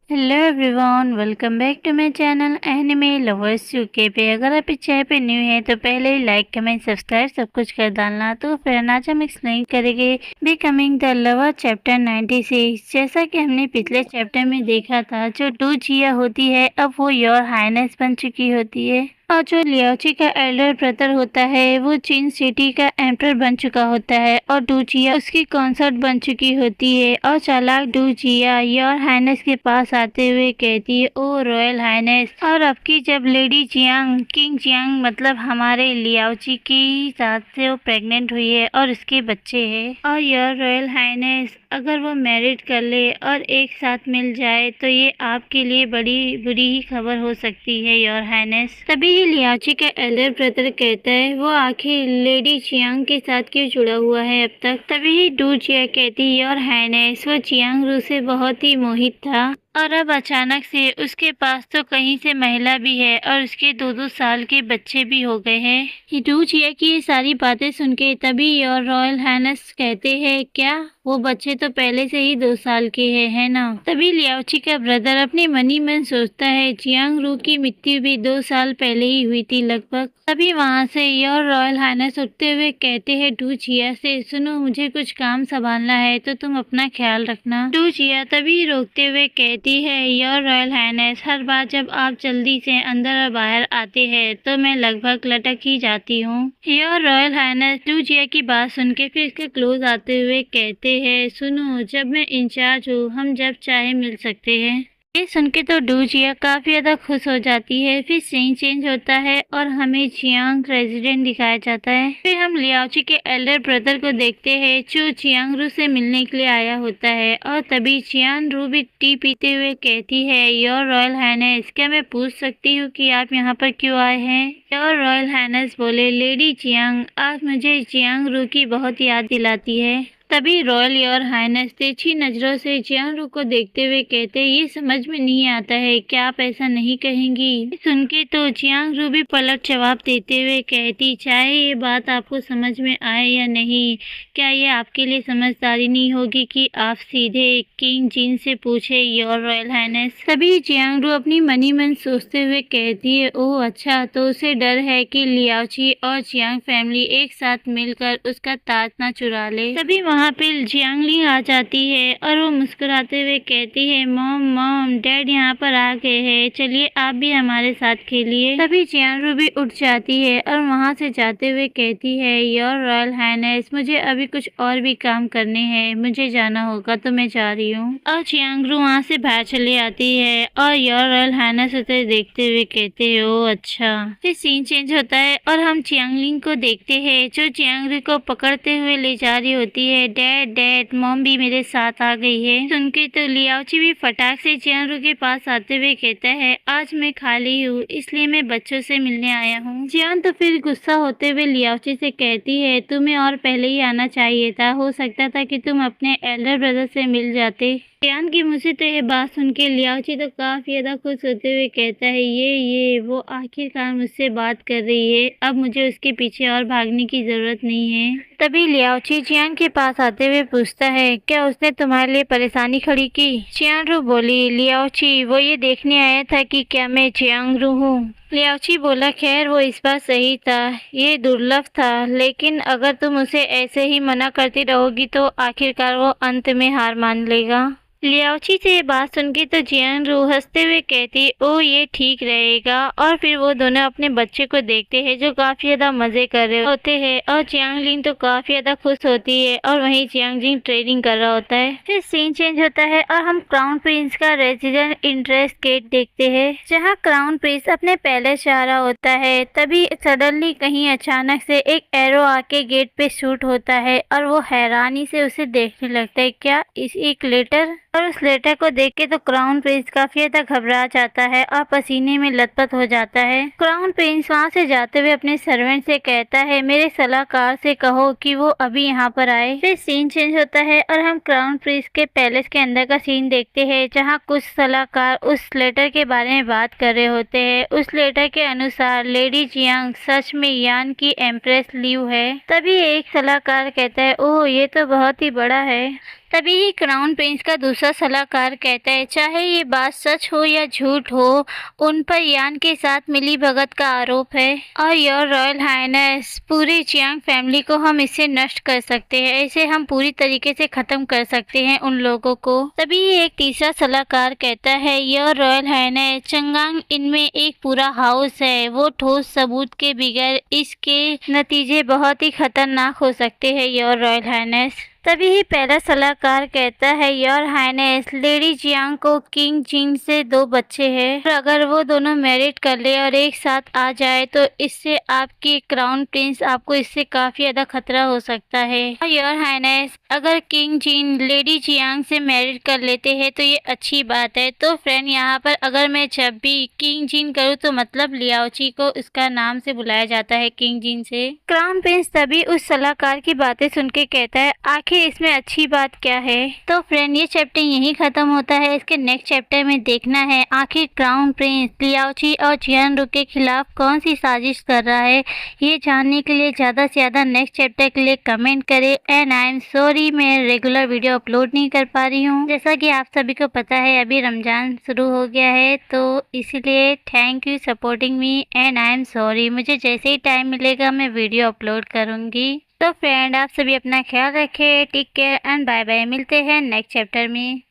Hello everyone, welcome back to my channel anime lovers UK पे। अगर आप इस चैनल पे न्यू हैं तो पहले ही लाइक कमेंट सब्सक्राइब सब कुछ कर डालना। तो फिर आज हम एक्सप्लेन करेंगे बिकमिंग द लवर चैप्टर 96। जैसा कि हमने पिछले चैप्टर में देखा था, जो डू जिया होती है अब वो योर हाइनेस बन चुकी होती है, और जो लियाओची का एल्डर ब्रदर होता है वो चीन सिटी का एम्पर बन चुका होता है, और डूजिया उसकी कॉन्सर्ट बन चुकी होती है। और चालाक डूजिया योर हाइनेस के पास आते हुए कहती है, ओ रॉयल हाइनेस। और अब की जब लेडी जियांग किंग जियांग मतलब हमारे लियाओची की साथ से वो प्रेग्नेंट हुई है और उसके बच्चे हैं, और योर रॉयल हाइनेस अगर वो मैरिड कर ले और एक साथ मिल जाए तो ये आपके लिए बड़ी बुरी ही खबर हो सकती है योर हाइनेस। तभी लियाओची का एल्डर ब्रदर कहता है, वो आखिर लेडी जियांग के साथ क्यों जुड़ा हुआ है अब तक। तभी डू जिया कहती है, योर हाइनेस वो जियांग रू से बहुत ही मोहित था और अब अचानक से उसके पास तो कहीं से महिला भी है और उसके 2-2 साल के बच्चे भी हो गए हैं। डू जिया की ये सारी बातें सुन के तभी योर रॉयल हाइनेस कहते हैं, क्या वो बच्चे तो पहले से ही 2 साल के हैं, है ना। तभी लियाओची का ब्रदर अपने मन ही मन सोचता है, जियांग रू की मृत्यु भी 2 साल पहले ही हुई थी लगभग। तभी वहाँ से योर रॉयल हाइनेस उठते हुए कहते हैं डू जिया से, सुनो मुझे कुछ काम संभालना है तो तुम अपना ख्याल रखना। डू जिया तभी रोकते हुए कहती है, योर रॉयल हाइनेस हर बार जब आप जल्दी से अंदर और बाहर आते हैं तो मैं लगभग लटक ही जाती हूँ। योर रॉयल हाइनेस डू जिया की बात सुन के फिर इसके क्लोज आते हुए कहते हैं, सुनो जब मैं इंचार्ज हूँ हम जब चाहे मिल सकते हैं। ये सुन के तो डू जिया काफी ज्यादा खुश हो जाती है। फिर सीन चेंज होता है और हमें जियांग रेजिडेंट दिखाया जाता है। फिर हम लियाओची के एल्डर ब्रदर को देखते हैं जो जियांग रू से मिलने के लिए आया होता है, और तभी जियांग रू भी टी पीते हुए कहती है, योर रॉयल हाइनेस क्या मैं पूछ सकती हूँ कि आप यहाँ पर क्यों आए हैं। योर रॉयल हाइनेस बोले, लेडी जियांग आज मुझे जियांग रू की बहुत याद दिलाती है। तभी रॉयल योर हाइनेस तिरछी नजरों से जियांग रू को देखते हुए कहते, ये समझ में नहीं आता है क्या आप ऐसा नहीं कहेंगी। सुन के तो जियांग रू भी पलट जवाब देते हुए कहती, चाहे ये बात आपको समझ में आए या नहीं, क्या ये आपके लिए समझदारी नहीं होगी कि आप सीधे किंग जिन से पूछे योर रॉयल हाइनेस। तभी जियांग रू अपनी मनी मन सोचते हुए कहती है, ओह अच्छा, तो उसे डर है कि लियाओची और जियांग फैमिली एक साथ मिलकर उसका ताज ना चुरा ले। तभी वहाँ पे जियांगलिंग आ जाती है और वो मुस्कुराते हुए कहती है, मॉम मॉम डैड यहाँ पर आ गए हैं, चलिए आप भी हमारे साथ खेलिए। तभी जियांग रू भी उठ जाती है और वहाँ से जाते हुए कहती है, योर रॉयल हाइनेस मुझे अभी कुछ और भी काम करने हैं, मुझे जाना होगा तो मैं जा रही हूँ। और जियांग रू वहाँ से बाहर चली आती है और योर रॉयल हाइनेस उसे देखते हुए कहते हैं, ओ अच्छा। फिर सीन चेंज होता है और हम जियांगलिंग को देखते हैं जो जियांग रू को पकड़ते हुए ले जा रही होती है। डैड डैड मॉम भी मेरे साथ आ गई है। सुन के तो लियाओची भी फटाक से जियांग रू के पास आते हुए कहता है, आज मैं खाली हूँ इसलिए मैं बच्चों से मिलने आया हूँ। जियांग तो फिर गुस्सा होते हुए लियाओची से कहती है, तुम्हें और पहले ही आना चाहिए था, हो सकता था कि तुम अपने एल्डर ब्रदर से मिल जाते। जियांग की मुझसे तो ये बात सुन के लियाओची तो काफी ज्यादा खुश होते हुए कहता है, ये वो आखिरकार मुझसे बात कर रही है, अब मुझे उसके पीछे और भागने की जरूरत नहीं है। तभी लियाओची जियांग के पास आते हुए पूछता है, क्या उसने तुम्हारे लिए परेशानी खड़ी की। जियांग रू बोली, लियाओची वो ये देखने आया था कि क्या मैं जियांग रू हूँ। लियाओची बोला, खैर वो इस बार सही था, ये दुर्लभ था, लेकिन अगर तुम उसे ऐसे ही मना करती रहोगी तो आखिरकार वो अंत में हार मान लेगा। लियाओची से ये बात सुन के तो जियांग रू हंसते हुए कहती, ओ ये ठीक रहेगा। और फिर वो दोनों अपने बच्चे को देखते हैं जो काफी ज्यादा मजे कर रहे होते हैं, और जियांगलिंग तो काफी ज्यादा खुश होती है और वहीं जियांगजिंग ट्रेनिंग कर रहा होता है। फिर सीन चेंज होता है और हम क्राउन प्रिंस का रेजिडेंट इंटरेस्ट गेट देखते हैं जहाँ क्राउन प्रिंस अपने पैलेस जा रहा होता है। तभी सडनली कहीं अचानक से एक एरो आके गेट पे शूट होता है और वो हैरानी से उसे देखने लगता है, क्या इस एक लेटर। और उस लेटर को देख के तो क्राउन प्रिंस काफी ज्यादा घबरा जाता है और पसीने में लथपथ हो जाता है। क्राउन प्रिंस वहाँ से जाते हुए अपने सर्वेंट से कहता है, मेरे सलाहकार से कहो कि वो अभी यहाँ पर आए। फिर सीन चेंज होता है और हम क्राउन प्रिंस के पैलेस के अंदर का सीन देखते हैं जहाँ कुछ सलाहकार उस लेटर के बारे में बात कर रहे होते हैं। उस लेटर के अनुसार लेडी जियांग सच में यान की एम्प्रेस लियू है। तभी एक सलाहकार कहता है, ओह ये तो बहुत ही बड़ा है। तभी ही क्राउन प्रिंस का दूसरा सलाहकार कहता है, चाहे ये बात सच हो या झूठ हो, उन पर यान के साथ मिलीभगत का आरोप है और योर रॉयल हाइनेस, पूरी चियांग फैमिली को हम इससे नष्ट कर सकते हैं। इसे हम पूरी तरीके से खत्म कर सकते हैं उन लोगों को। तभी एक तीसरा सलाहकार कहता है, योर रॉयल हाइनेस, चंगांग इनमें एक पूरा हाउस है, वो ठोस सबूत के बगैर इसके नतीजे बहुत ही खतरनाक हो सकते हैं योर रॉयल हाइनेस। तभी ही पहला सलाहकार कहता है, योर हाइनेस, लेडी जियांग को किंग जिन से 2 बच्चे हैं और अगर वो दोनों मैरिड कर ले और एक साथ आ जाए तो इससे आपकी क्राउन प्रिंस, आपको इससे काफी ज्यादा खतरा हो सकता है। और योर हाइनेस, अगर किंग जिन लेडी जियांग से मैरिड कर लेते हैं तो ये अच्छी बात है। तो फ्रेंड, यहाँ पर अगर मैं जब भी किंग जिन करूँ तो मतलब लियाओची को उसका नाम से बुलाया जाता है, किंग जिन से। क्राउन प्रिंस तभी उस सलाहकार की बातें सुन के कहता है, आखिर इसमें अच्छी बात क्या है। तो फ्रेंड, ये चैप्टर यहीं खत्म होता है। इसके नेक्स्ट चैप्टर में देखना है आखिर क्राउन प्रिंस लियाओची और जियानरू के खिलाफ कौन सी साजिश कर रहा है। ये जानने के लिए ज्यादा से ज्यादा नेक्स्ट चैप्टर के लिए कमेंट करें। एंड आई एम सॉरी, मैं रेगुलर वीडियो अपलोड नहीं कर पा रही हूँ। जैसा कि आप सभी को पता है, अभी रमजान शुरू हो गया है, तो इसीलिए thank you supporting me and I am sorry. मुझे जैसे ही टाइम मिलेगा मैं वीडियो अपलोड करूँगी। तो फ्रेंड, आप सभी अपना ख्याल रखें। Take care and bye bye. मिलते हैं नेक्स्ट चैप्टर में।